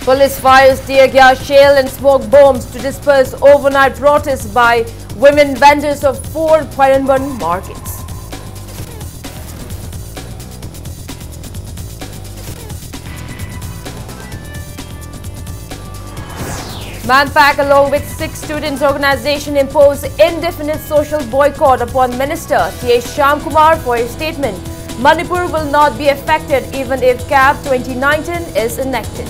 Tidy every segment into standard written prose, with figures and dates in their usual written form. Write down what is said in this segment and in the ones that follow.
Police fires tear gas, shell and smoke bombs to disperse overnight protests by women vendors of 4 Quaranban markets. Manpack along with 6 students' organization impose indefinite social boycott upon Minister T.A. Shyamkumar for his statement. Manipur will not be affected even if CAB 2019 is enacted.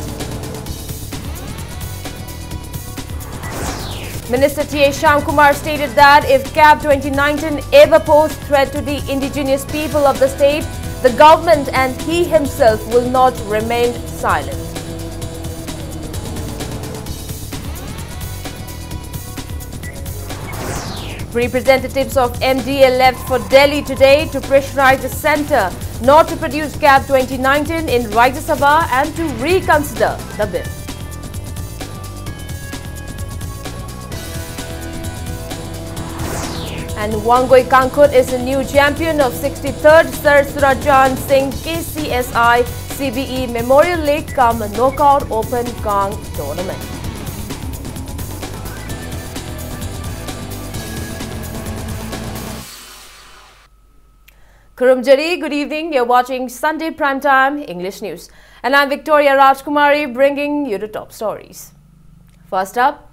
Minister T.A. Shyamkumar stated that if CAB 2019 ever poses threat to the indigenous people of the state, the government and he himself will not remain silent. Representatives of MDA left for Delhi today to pressurize the centre not to produce CAB 2019 in Rajya Sabha and to reconsider the bill. And Wangoi Kankut is the new champion of 63rd Sir Surajan Singh KCSI CBE Memorial League cum Knockout Open Kang Tournament. Kurumjari, good evening. You're watching Sunday Primetime English News. And I'm Victoria Rajkumari bringing you the top stories. First up,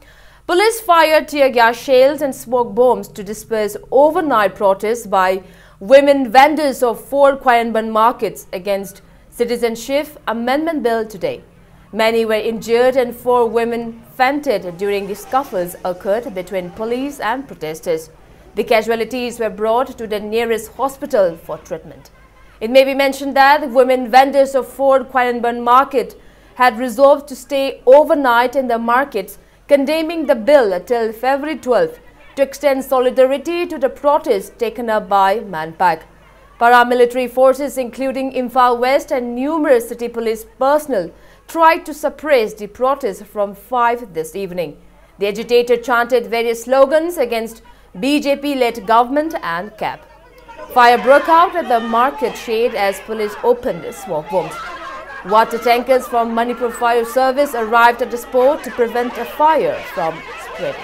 police fired tear gas shells and smoke bombs to disperse overnight protests by women vendors of 4 Quaranban markets against Citizenship Amendment Bill today. Many were injured and 4 women fainted during the scuffles occurred between police and protesters. The casualties were brought to the nearest hospital for treatment. It may be mentioned that women vendors of 4 Quaranban market had resolved to stay overnight in the markets, condemning the bill till February 12th to extend solidarity to the protests taken up by Manpack. Paramilitary forces including Imphal West and numerous city police personnel tried to suppress the protests from 5 this evening. The agitator chanted various slogans against BJP-led government and CAB. Fire broke out at the market shade as police opened smoke bombs. Water tankers from Manipur Fire Service arrived at the spot to prevent a fire from spreading.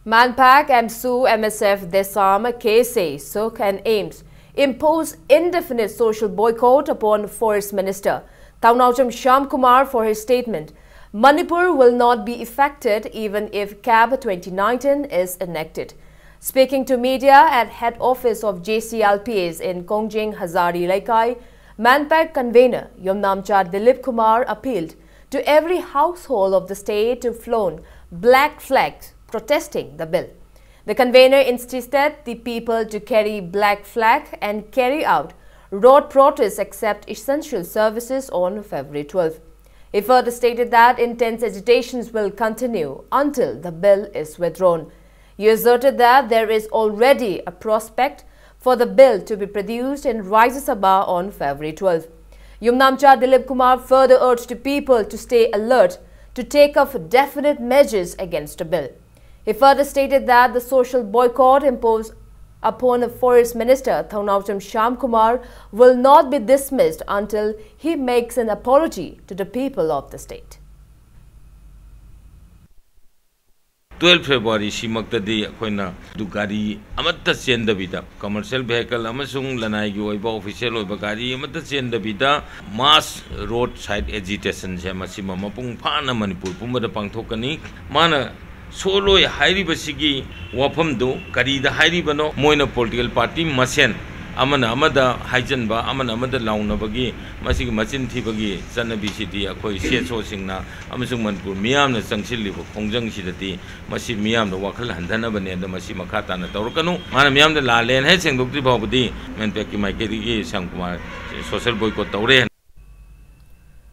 Manpack, MSU, MSF, Desam, KSA, Suk and AIMS impose indefinite social boycott upon Forest Minister Taunaucham Shyamkumar for his statement. Manipur will not be affected even if CAB 2019 is enacted. Speaking to media at head office of JCLPs in Kongjing Hazari Laikai, Manpack convener Yomnamcha Dilip Kumar appealed to every household of the state to flaunt black flags protesting the bill. The convener insisted the people to carry black flag and carry out road protests except essential services on February 12th. He further stated that intense agitations will continue until the bill is withdrawn. He asserted that there is already a prospect for the bill to be produced in Rajya Sabha on February 12th. Yumnamcha Dilip Kumar further urged the people to stay alert to take up definite measures against the bill. He further stated that the social boycott imposed upon the Forest Minister Taunaucham Shyamkumar will not be dismissed until he makes an apology to the people of the state. 12 February simaktadi akoina dugari amatta chendabida commercial vehicle amasung lanai gi oiba official oiba gari amatta chendabida mass road side agitation se masima mapung phana Manipur pumada pangthokani mana soloi hairi basigi wafam do kari da hairi bano moina political party masen amada haijanba amada launabagi masig machin thibagi chanabi sidi akhoi seso singna amasung Manipur miyamna changsillibo khongjang sidati masi miyamna wakhal handhanabane da masi makhata na tawrkanu mana miyamda lalen hai sengdokti bawbudi menpeki maikedi Shyamkumar social boycott tawre.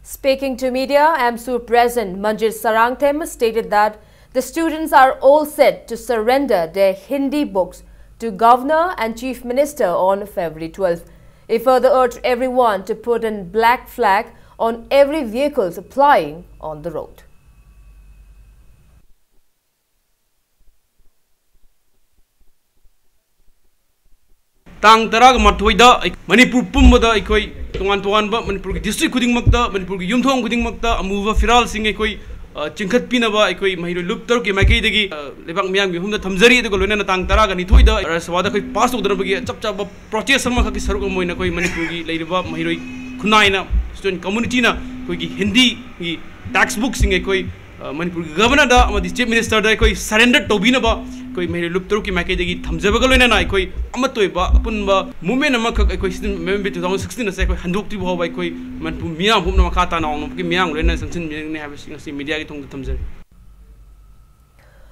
Speaking to media, AMSU President Manjit Sarangthem stated that the students are all set to surrender their Hindi books to Governor and Chief Minister on February 12th. He further urged everyone to put a black flag on every vehicle plying on the road. Tang Tarag Mathoida, Manipur Pumbada, Tuan Manipur district Kuding Makta, Manipur Yumthong Kuding Makta, Amuva Firal Singh, Chinkat Pinava, Mahiru Lupter, Makegi, Lebak Miam, whom the Tamzari, the Golena Tang Taraga, Nitoida, Raswada, passed over the Chapcha, protest some Sarumo in a Manipuri, Lady Mahiri, Kunaina, student community, Hindi, textbooks in a Manipur governor, the chief minister, surrendered to Binaba, Mahiru Lupter, Makegi, Tamzabagal, and I, Amatoiba, Punba, Mumen, a question, maybe 2016, a second, Handuk Tibo, by Manpumia, Humakata, Miang, Renaissance, and having media to Tamzari.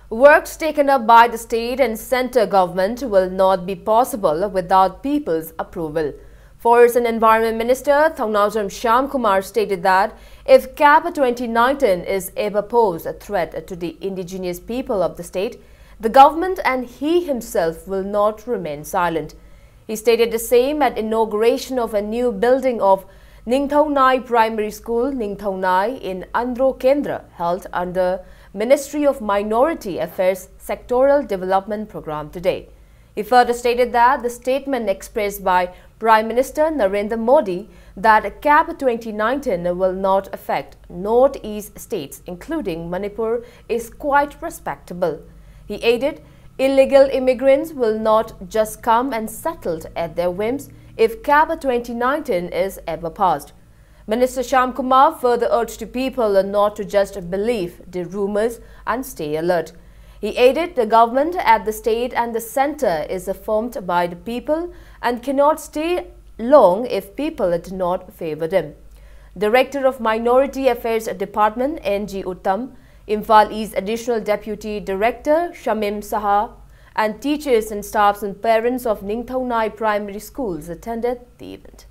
Works taken up by the state and centre government will not be possible without people's approval. Forest and Environment Minister Thaunawjam Shyamkumar stated that if CAP 2019 is ever posed a threat to the indigenous people of the state, the government and he himself will not remain silent. He stated the same at inauguration of a new building of Ningthaunai Primary School, Ningthaunai in Andhra Kendra, held under Ministry of Minority Affairs Sectoral Development Program today. He further stated that the statement expressed by Prime Minister Narendra Modi that CAP 2019 will not affect North-East states, including Manipur, is quite respectable. He added, illegal immigrants will not just come and settle at their whims if CAP 2019 is ever passed. Minister Shyamkumar further urged people not to just believe the rumors and stay alert. He added the government at the state and the centre is formed by the people and cannot stay long if people do not favour them. Director of Minority Affairs Department N.G. Uttam, Imphal East Additional Deputy Director Shamim Saha and teachers and staffs and parents of Ningthaunai Primary Schools attended the event.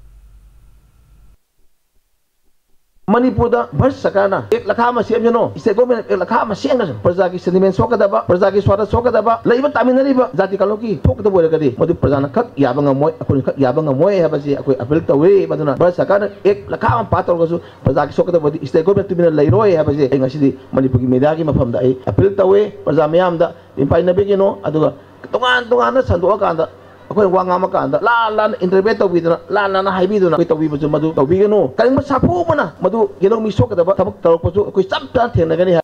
Manipur da bhas sakana ek lakha ma sem jano ise government ek lakha ma sem na praja ki sentiment sokadaba praja ki swada sokadaba leiba taminari ba jati kaloki thokda boy kadi madu praja na khak yabanga moy akun khak yabanga moy ha basi akoi appeal tawe baduna bhas sakana ek lakha ma pator gasu praja ki sokada bodi ise government timina leiroi ha basi enga sidi Manipur ki media ki mafam da ai appeal tawe praja mayam da impai na begino aduga tongan na sandu kanda akoi wanga kanda la interpret to biduna la hai biduna koi to bi bu madu to bi gano kaling ma sapu mana madu geno mi sok da tabak tarok pasu koi samta thena gani.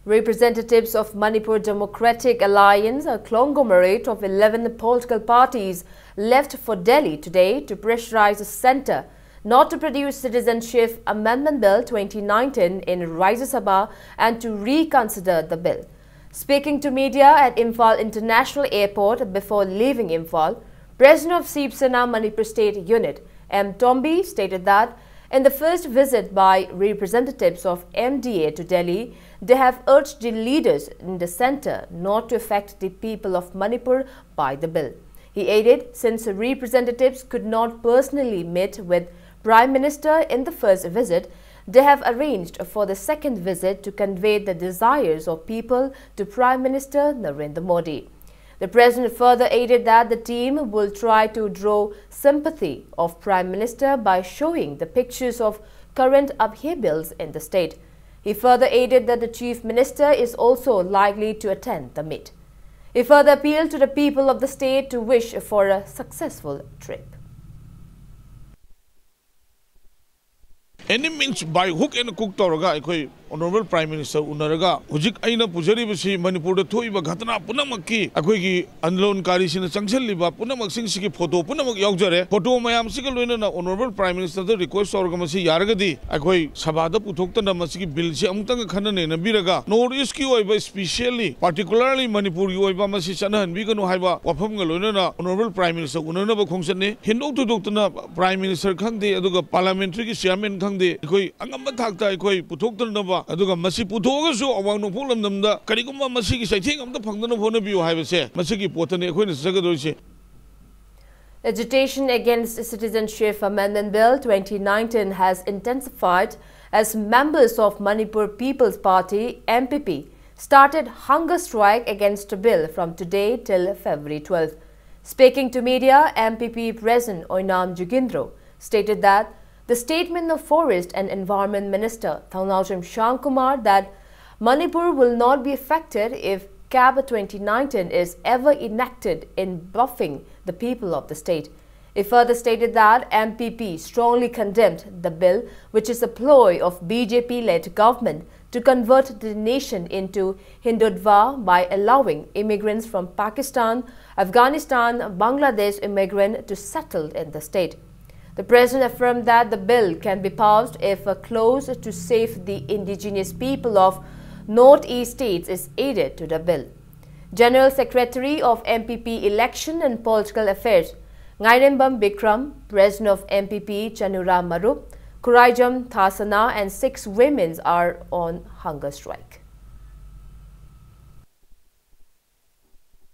Representatives of Manipur Democratic Alliance, a conglomerate of 11 political parties, left for Delhi today to pressurize the centre not to produce Citizenship Amendment Bill 2019 in Rajya Sabha and to reconsider the bill. Speaking to media at Imphal International Airport before leaving Imphal, President of Shiv Sena Manipur State Unit, M. Tombi, stated that in the first visit by representatives of MDA to Delhi, they have urged the leaders in the centre not to affect the people of Manipur by the bill. He added, since representatives could not personally meet with Prime Minister in the first visit, they have arranged for the second visit to convey the desires of people to Prime Minister Narendra Modi. The President further added that the team will try to draw sympathy of Prime Minister by showing the pictures of current upheavals in the state. He further added that the Chief Minister is also likely to attend the meet. He further appealed to the people of the state to wish for a successful trip. Any means by hook and cook toraga, Honorable Prime Minister Unaraga, Hujik Aina Pujari Basi, Manipur, the Toiba Gatana, Punamaki, Akwiki, Unloan Karis in the Changshel Liba, Punamak Singsi photo, Punamak Yogare, Poto Mayam Sikaluna, Honorable Prime Minister, the request Orgamasi Yaragadi, Akwai, Sabada Putokta Masiki Bilsi, Amtanga Kanan and Biraga, no rescue especially, particularly Manipur, Yoiba Masisana and Vigano Haiba, Wapamgaluna, Honorable Prime Minister Unanaba Kongsane, Hindu to Doctana, Prime Minister Kangde, Aduga Parliamentary Chairman Kangde, Koi, Angamata, Koi, Putokta Nova, Aduga Masi Putoga, so Awano Pulam Namda, Karikuma Masiki, I think I'm the Pangana Honabu, I will say, Masiki Potane, Queen Secretary. Agitation against Citizenship Amendment Bill 2019 has intensified as members of Manipur People's Party (MPP) started hunger strike against the bill from today till February 12. Speaking to media, MPP President Oinam Jugindro stated that the statement of Forest and Environment Minister Thaunawcham Shyamkumar that Manipur will not be affected if CAB 2019 is ever enacted in buffing the people of the state. It further stated that MPP strongly condemned the bill, which is a ploy of BJP-led government to convert the nation into Hindutva by allowing immigrants from Pakistan, Afghanistan, Bangladesh immigrants to settle in the state. The president affirmed that the bill can be passed if a clause to save the indigenous people of Northeast states is added to the bill. General Secretary of MPP Election and Political Affairs, Ngairembam Bikram, President of MPP Chanura Marup, Kuraijam Thasana and 6 women are on hunger strike.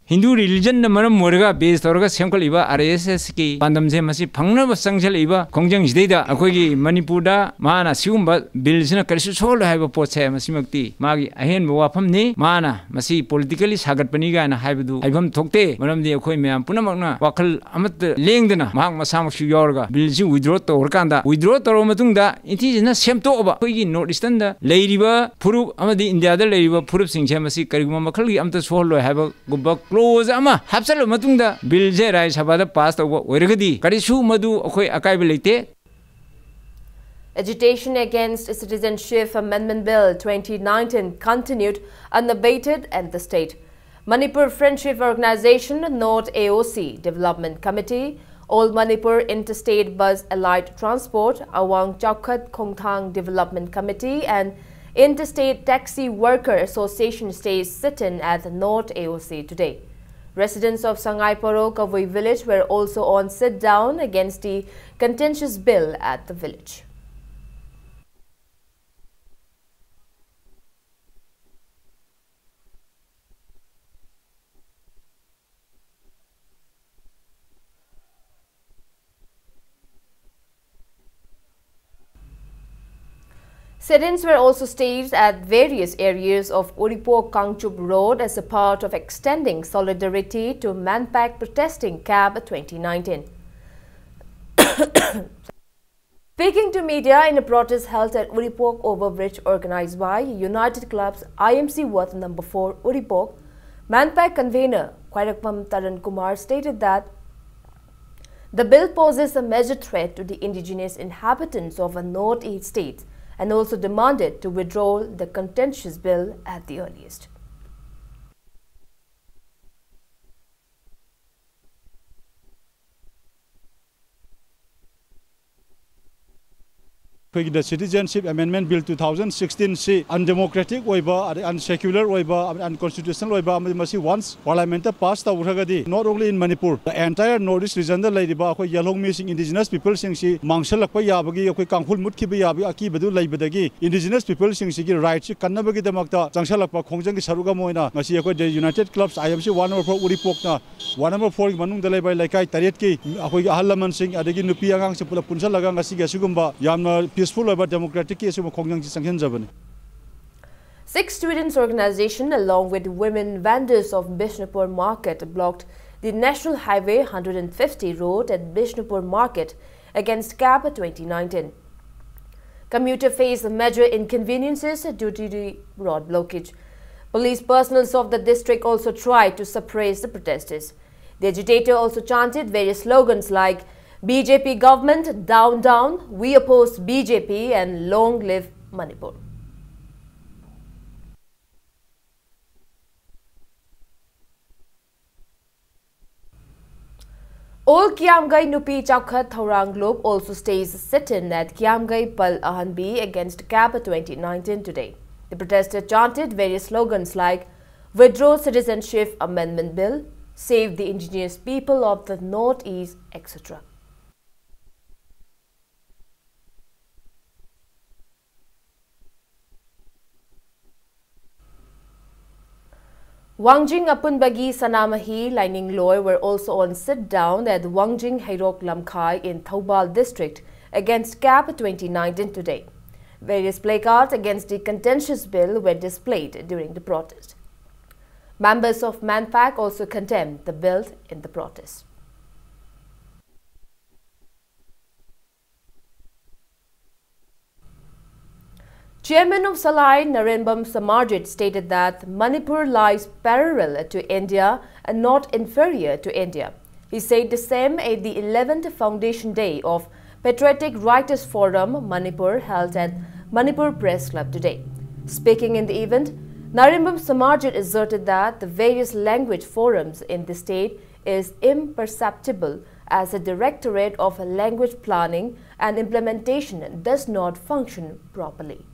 Hindu religion na maram morga base torga semkal iba RSS ki pandam se masi phangna basangjal iba kongjang jideda akoi gi Manipur da mana siumba bill sina karisu sol haiba potse masi makti magi ahen wafam ni mana masi politically sagat pani ga na haibu aibam thokte maram di akoi myam punamakna wakal amat lengdana mahang masamuk su yorga bill si withdraw tor kanda withdraw tor matung da inti na semto oba koi gi north eastern da leiriba purup amadi India da leiriba purup sing se masi kariguma makal gi amta sol haiba gubba close ama hapsal matungda bill je rai sabada pass tawba oiragadi karisu madu akhoi akaiba leite. Agitation against Citizenship Amendment Bill 2019 continued unabated in the state. Manipur Friendship Organization, North AOC Development Committee, All Manipur Interstate Bus Allied Transport, Awang Chaukhat Khongthang Development Committee and Interstate Taxi Worker Association stays sitting at the North AOC today. Residents of Sangai Poro Kavui village were also on sit-down against the contentious bill at the village. Sit-ins were also staged at various areas of Uripok-Kangchup Road as a part of extending solidarity to Manpak protesting CAB 2019. Speaking to media in a protest held at Uripok Overbridge organized by United Clubs IMC Worth No. 4 Uripok, Manpak convener Khairakpam Taran Kumar stated that the bill poses a major threat to the indigenous inhabitants of a northeast state and also demanded to withdraw the contentious bill at the earliest. The Citizenship Amendment Bill 2016 see undemocratic oiba, unsecular oiba, unconstitutional oiba. Once Parliament passed the not only in Manipur, the entire Northeast region, the Ladiba, Yalong missing indigenous people sing she Mangshalak Yabagi, Kangful Mutkibi Aki Badu Laibadagi, indigenous people sing she rights, Kanabagi the Makta, Zangshalapa, Kongjang Saruga Moina, Masiako, the United Clubs, IMC 1 over 4 Uripokna, 1 over 4 Manung the Labai Lakai, Tarietki, Halaman sing, Adagi Nupiang, Sepula Punsalagang, Sigasugumba, Yamna. Peaceful about democratic case of Kongjang Sankhyan. 6 students' organization along with women vendors of Bishnupur Market blocked the National Highway 150 road at Bishnupur Market against CAB 2019. Commuter faced major inconveniences due to the road blockage. Police personnel of the district also tried to suppress the protesters. The agitator also chanted various slogans like BJP government, down, down, we oppose BJP and long live Manipur. All Kiamgai Nupi Chakhat Thaurang Globe also stays sit-in at Kiamgai Pal Ahanbi against CAP 2019 today. The protesters chanted various slogans like Withdraw Citizenship Amendment Bill, Save the Indigenous People of the Northeast, etc. Wangjing Apunbagi Sanamahi Lining Loy were also on sit-down at Wangjing Hairok Lamkhai in Thoubal district against CAP 2019 today. Various placards against the contentious bill were displayed during the protest. Members of MANPAC also condemned the bill in the protest. Chairman of Salai Narembam Samarjit stated that Manipur lies parallel to India and not inferior to India. He said the same at the 11th Foundation Day of Patriotic Writers Forum Manipur held at Manipur Press Club today. Speaking in the event, Narembam Samarjit asserted that the various language forums in the state is imperceptible as a Directorate of Language Planning and Implementation does not function properly.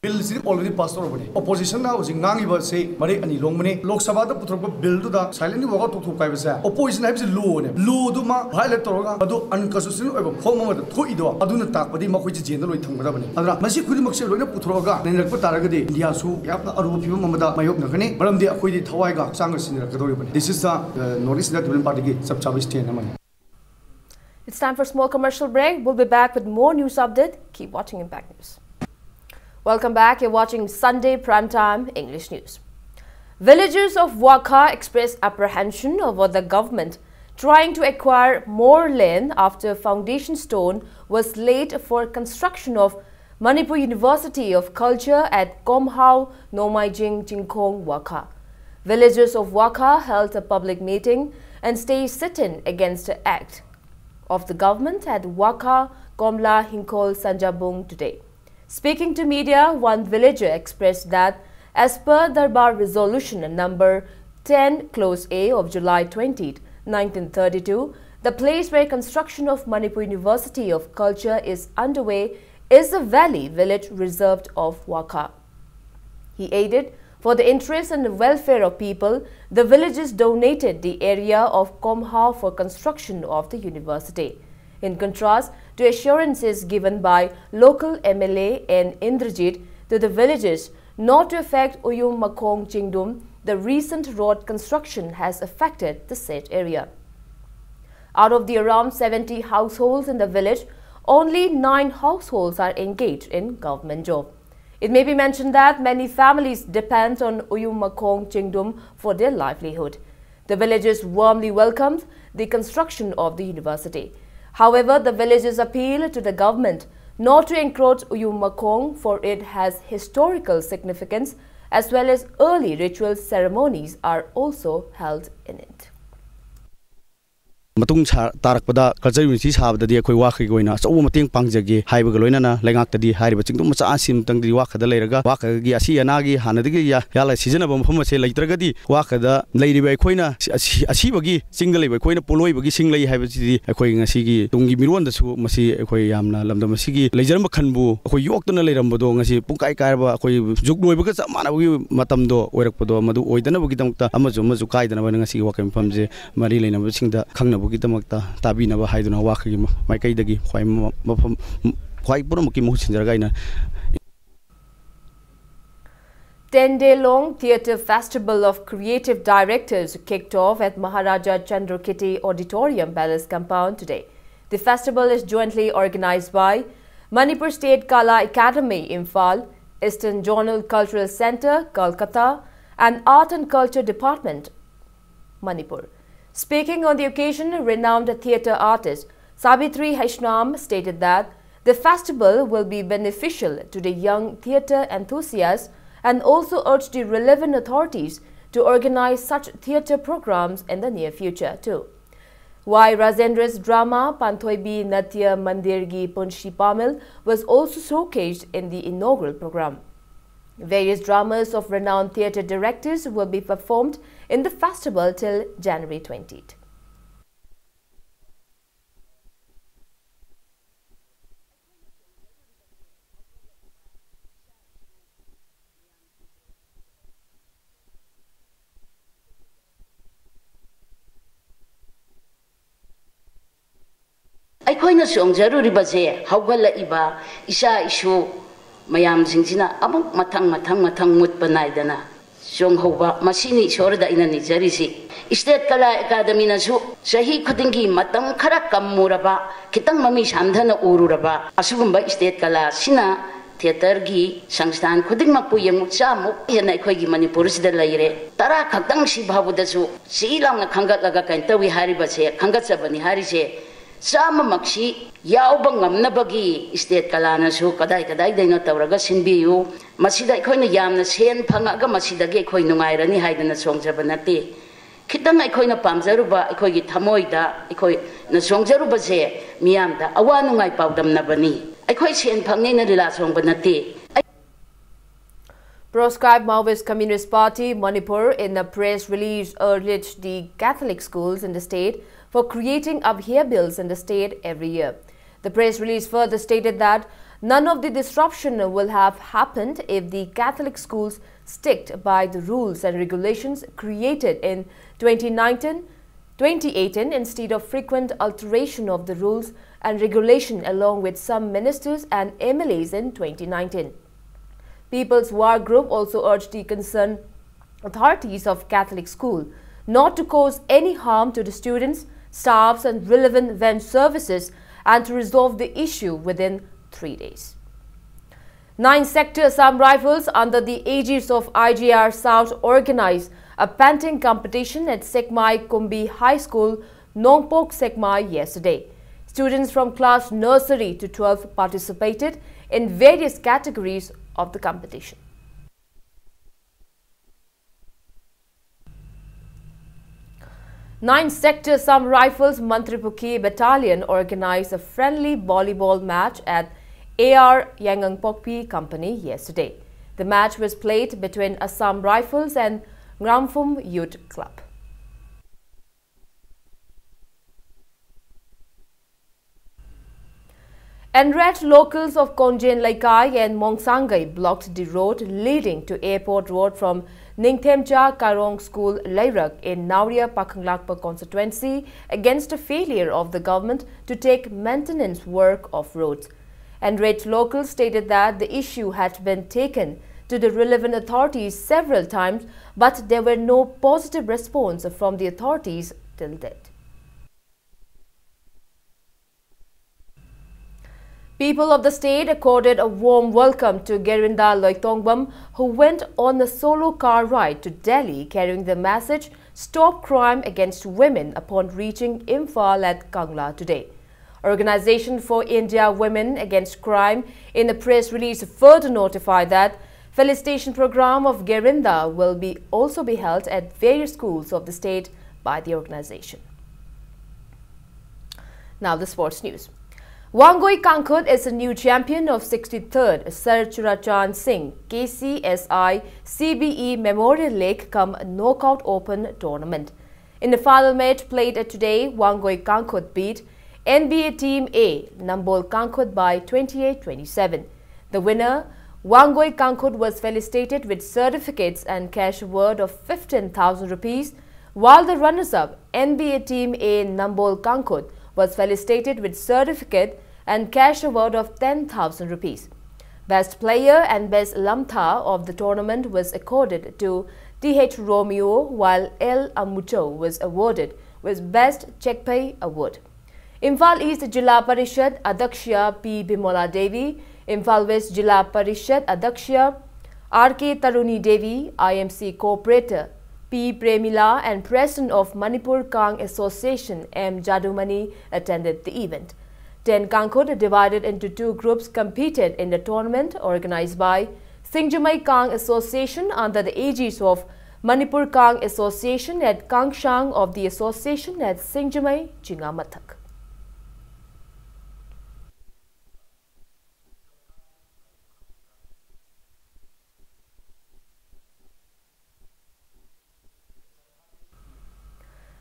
Bill is already passed over. Opposition now is Nangi say Mari and Longmani, Lok Sabata Putropa bill to the silently walk out to Kaivasa. Opposition has a law, Duma, Violet Toga, Adu unconstitutional of a home of the Toido, Aduna Tak, but the Makuchi general with Tangarabani. Adra, Masi Kudimaxi Putroga, then Putaragadi, Diasu, Aru Piu Mamada, Mayok Nakani, but I'm the Aquidi Tawaiga, Sangas in the Kadori. This is the Northeast Development Party, Subchavis 10. It's time for a small commercial break. We'll be back with more news update. Keep watching Impact News. Welcome back. You're watching Sunday Primetime English News. Villagers of Wakha expressed apprehension over the government trying to acquire more land after foundation stone was laid for construction of Manipur University of Culture at Komhau, Nomaijing, Jingkong, Wakha. Villagers of Wakha held a public meeting and stayed sit-in against the act of the government at Wakha, Komla, Hinkol, Sanjabung today. Speaking to media, one villager expressed that as per Darbar Resolution number 10 Close A of July 20, 1932, the place where construction of Manipur University of Culture is underway is the valley village reserved of Wakha. He added, for the interest and the welfare of people, the villagers donated the area of Komhau for construction of the university. In contrast to assurances given by local MLA and Indrajit to the villagers not to affect Uyum Makong Chingdum, the recent road construction has affected the said area. Out of the around 70 households in the village, only 9 households are engaged in government job. It may be mentioned that many families depend on Uyum Makong Chingdum for their livelihood. The villagers warmly welcomed the construction of the university. However, the villagers appeal to the government not to encroach Uyum Makong, for it has historical significance as well as early ritual ceremonies are also held in it. Matung tarakpada culture university sabda dia khoi wakhi goina so mating pangjage haiba galoina na lengak tadi haiba chingdum macha asim tang di wakha da leiraga wakha gi asi anagi hanadigi ya yala season ba mafam se leitragadi wakha da leiriba khoina asi bagi single leiba khoina poloi bagi singlei haiba ji khoi ngasi gi tungi miron da su masi khoi yamna lamda masi gi leijaram khanbu khoi yoktuna leirambodo ngasi pungkai kairba khoi jugnoi baga samana bagi matam do oirakpodo madu oidana bagi tamta amaju kaidana ba ngasi wakai famje mari leina singda khangna Tabi na bahai do na wakhi mai kai dagi khwai mafam khwai puram ki mu sinjaraga ina 10-day-long theatre festival of creative directors kicked off at Maharaja Chandrakitty Auditorium Palace compound today. The festival is jointly organized by Manipur State Kala Academy Imphal, Eastern Zonal Cultural Centre Kolkata and Art and Culture Department Manipur. Speaking on the occasion, renowned theatre artist Sabitri Haishnam stated that the festival will be beneficial to the young theatre enthusiasts and also urged the relevant authorities to organize such theatre programs in the near future too. Y. Rajendra's drama Panthoibi Natya Mandirgi Punshi Pamil was also showcased in the inaugural program. Various dramas of renowned theatre directors will be performed in the festival till January 20th. ꯑꯩꯈꯣꯏꯅ ꯆꯣꯡꯖꯔꯨꯔꯤꯕꯁꯦ ꯍꯧꯒꯠꯂꯛꯏꯕ ꯏꯆꯥ ꯏꯁꯨ ꯃꯌꯥꯝꯁꯤꯡꯁꯤꯅ ꯑꯃꯨꯛ ꯃꯊꯪ ꯃꯨꯠꯄ ꯅꯥꯏꯗꯅ ꯆꯣꯡꯍꯧꯕ ꯃꯁꯤꯅꯤ ꯏꯁꯣꯔꯗ ꯑꯩꯅ ꯅꯤꯖꯔꯤꯁꯤ ꯏꯁꯇꯦꯠ ꯀꯂꯥ ꯑꯦꯀꯥꯗꯃꯤꯅꯁꯨ ꯆꯍꯤ ꯈꯨꯗꯤꯡꯒꯤ ꯃꯇꯝ ꯈꯔ ꯀꯝꯃꯨꯔꯕ ꯈꯤꯇꯪ ꯃꯃꯤ ꯁꯥꯟꯊꯅ ꯎꯔꯨꯔꯕ ꯑꯁꯤꯒꯨꯝꯕ ꯏꯁꯇꯦꯠ ꯀꯂꯥꯁꯤꯅ ꯊꯤꯌꯦꯇꯔꯒꯤ ꯁꯪꯁꯊꯥꯟ ꯈꯨꯗꯤꯡꯃꯛꯄꯨ ꯌꯦꯡꯉꯨ ꯆꯥꯃꯨꯛ ꯍꯦꯟꯅ ꯑꯩꯈꯣꯏꯒꯤ ꯃꯅꯤꯄꯨꯔꯁꯤꯗ ꯂꯩꯔꯦ 10 ꯈꯛꯇꯪ ꯁꯤ ꯐꯥꯎꯕꯗꯁꯨ ꯁꯤ ꯂꯥꯎꯅ ꯈꯪꯒꯠꯂꯒ ꯀꯩꯅꯣ ꯇꯧꯏ ꯍꯥꯏꯔꯤꯕꯁꯦ ꯈꯪꯒꯠꯆꯕꯅꯤ ꯍꯥꯏꯔꯤꯁꯦ ꯆꯥꯝꯃꯃꯛꯁꯤ ꯌꯥꯎꯕ ꯉꯝꯅꯕꯒꯤ ꯏꯁꯇꯦꯠ ꯀꯂꯥꯅꯁꯨ ꯀꯗꯥꯏꯗꯩꯅꯣ ꯇꯧꯔꯒ ꯁꯤꯟꯕꯤꯌꯨ ꯃꯁꯤꯗ ꯑꯩꯈꯣꯏꯅ ꯌꯥꯝꯅ ꯁꯦꯟ ꯐꯪꯉꯒ ꯃꯁꯤꯗꯒꯤ ꯑꯩꯈꯣꯏ ꯅꯨꯡꯉꯥꯏꯔꯅꯤ ꯍꯥꯏꯗꯅ ꯆꯣꯡꯖꯕ ꯅꯠꯇꯦ ꯈꯤꯇꯪ ꯑꯩꯈꯣꯏꯅ ꯄꯥꯝꯖꯔꯨꯕ ꯑꯩꯈꯣꯏꯒꯤ ꯊꯃꯣꯏꯗ ꯑꯩꯈꯣꯏꯅ ꯆꯣꯡꯖꯔꯨꯕꯁꯦ ꯃꯤꯌꯥꯝꯗ ꯑꯋꯥ ꯅꯨꯡꯉꯥꯏ ꯄꯥꯎꯗꯝꯅꯕꯅꯤ ꯑꯩꯈꯣই ꯁꯦꯟ ꯐꯪꯅꯦꯅ ꯂꯤꯂꯥ ꯆꯣꯡꯕ ꯅꯠꯇꯦ. Proscribed Maoist Communist Party Manipur in a press release urged the Catholic schools in the state for creating abhya bills in the state every year. The press release further stated that none of the disruption will have happened if the Catholic schools stick by the rules and regulations created in 2018 instead of frequent alteration of the rules and regulation along with some ministers and MLAs in 2019. People's War Group also urged the concerned authorities of Catholic school not to cause any harm to the students, staffs and relevant event services and to resolve the issue within 3 days. 9-sector Assam Rifles under the aegis of IGR South organized a panting competition at Sekmai Kumbi High School, Nongpok, Sekmai yesterday. Students from class nursery to 12 participated in various categories of the competition. Sector Assam Rifles Mantripukhi Battalion organized a friendly volleyball match at AR Yangangpokpi Company yesterday. The match was played between Assam Rifles and Ngramphum Youth Club. Enraged locals of Konjen Laikai and Mongsangai blocked the road leading to Airport Road from Ningthemcha Karong School Lairak in Nauria Pakhanglakpa constituency against a failure of the government to take maintenance work of roads. Enraged locals stated that the issue had been taken to the relevant authorities several times, but there were no positive response from the authorities till date. People of the state accorded a warm welcome to Gerinda Loitongbam, who went on a solo car ride to Delhi carrying the message "Stop Crime Against Women" upon reaching Imphal at Kangla today. Organization for India Women Against Crime in a press release further notified that felicitation program of Gerinda will also be held at various schools of the state by the organization. Now the sports news. Wangoi Kangkhut is a new champion of 63rd Sir Churachan Singh KCSI CBE Memorial League Cum Knockout Open Tournament. In the final match played today, Wangoi Kangkhut beat NBA Team A Nambol Kangkhut by 28-27. The winner, Wangoi Kangkhut, was felicitated with certificates and cash award of 15,000 rupees, while the runners-up NBA Team A Nambol Kangkhut was felicitated with certificate and cash award of 10,000 rupees. Best player and best lamtha of the tournament was accorded to TH Romeo, while L Amucho was awarded with best Chekpai award. Imphal East Jilla Parishad Adakshya P. Bimola Devi, Imphal West Jilla Parishad Adakshya R.K. Taruni Devi, IMC Co-operator P. Premila and President of Manipur Kang Association M. Jadumani attended the event. 10 Kangkhut divided into 2 groups competed in the tournament organized by Singjamai Kang Association under the aegis of Manipur Kang Association at Kangshang of the association at Singjamai, Chingamathak.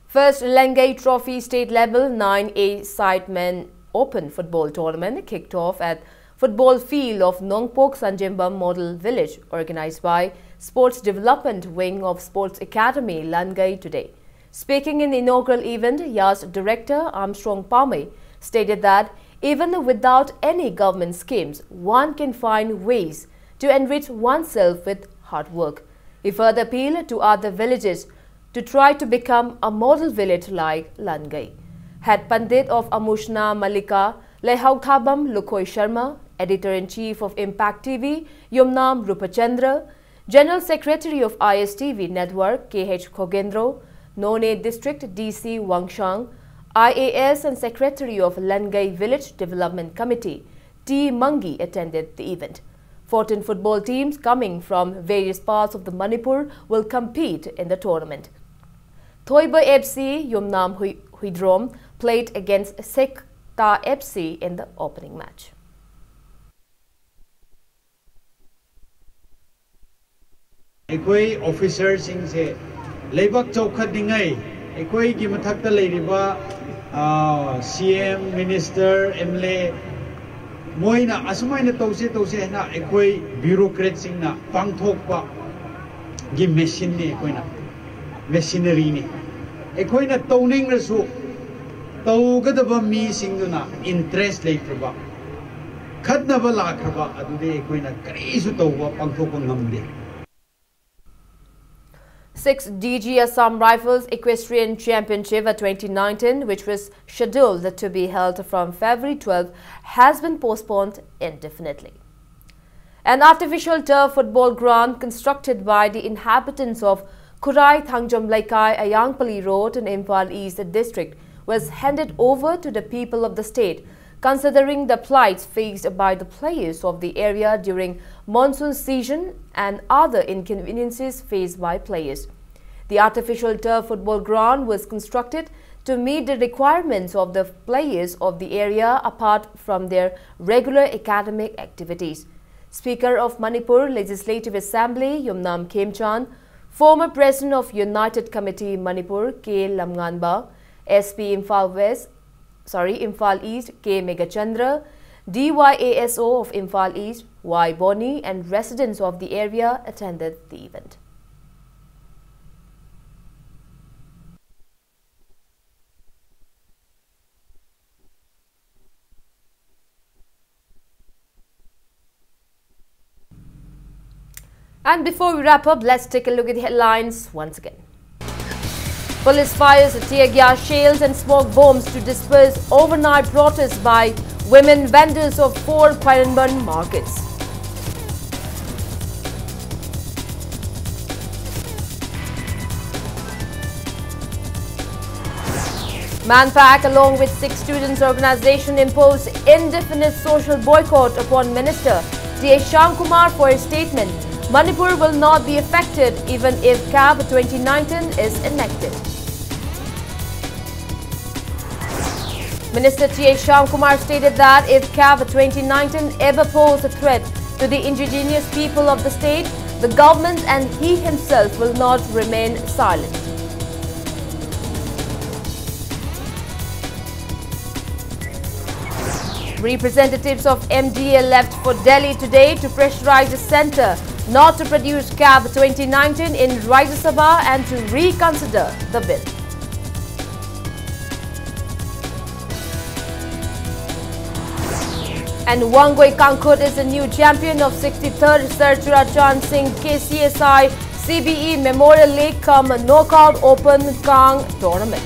First Lengai Trophy State Level 9A Sidemen Open Football Tournament kicked off at football field of Nongpok Sanjembam Model Village, organized by Sports Development Wing of Sports Academy, Langai today. Speaking in the inaugural event, YAS Director Armstrong Palme stated that even without any government schemes, one can find ways to enrich oneself with hard work. He further appealed to other villages to try to become a model village like Langai. Head Pandit of Amushna Malika, Lehauk Thabam Lukhoi Sharma, Editor-in-Chief of Impact TV, Yumnam Rupachandra, General Secretary of ISTV Network, KH Khogendro, None District DC Wangshang, IAS and Secretary of Langai Village Development Committee, T. Mangi attended the event. 14 football teams coming from various parts of the Manipur will compete in the tournament. Thoiba FC Yumnam Huidrom played against Sekta FC in the opening match. Ekoi officers singse leibak chokhatingai ekoi gi mathakta leiriba CM minister MLA moina asumaina tause na ekoi bureaucrat singna pangthokpa gi machine ni ekoina machinery ni ekoina towning rasu tawgadaba mi singduna interest leitraba khadnaba lakraba adude ekoina karisu tawba pangthokpa ngamde. 6th DG Assam Rifles Equestrian Championship 2019, which was scheduled to be held from February 12, has been postponed indefinitely. An artificial turf football ground constructed by the inhabitants of Kurai Thangjam Laikai Ayangpali Road in Imphal East District was handed over to the people of the state, considering the plights faced by the players of the area during monsoon season and other inconveniences faced by players. The artificial turf football ground was constructed to meet the requirements of the players of the area apart from their regular academic activities. Speaker of Manipur Legislative Assembly Yumnam Khemchan, former President of United Committee Manipur K. Lamnganba, SP Imphal East K. Megachandra, DYASO of Imphal East Y. Boni and residents of the area attended the event. And before we wrap up, let's take a look at the headlines once again. Police fires tear gas shells and smoke bombs to disperse overnight protests by women vendors of 4 Paranban markets. Manpack along with 6 students' organization imposed indefinite social boycott upon Minister T.A. Shyamkumar for his statement, Manipur will not be affected even if CAB 2019 is enacted. Minister T.A. Shyamkumar stated that if CAB 2019 ever posed a threat to the indigenous people of the state, the government and he himself will not remain silent. Representatives of MDA left for Delhi today to pressurize the centre not to produce CAB 2019 in Rajya Sabha and to reconsider the bill. And Wangoi Kankut is the new champion of 63rd Sir Churachan Singh KCSI CBE Memorial League Cum Knockout Open Kang Tournament.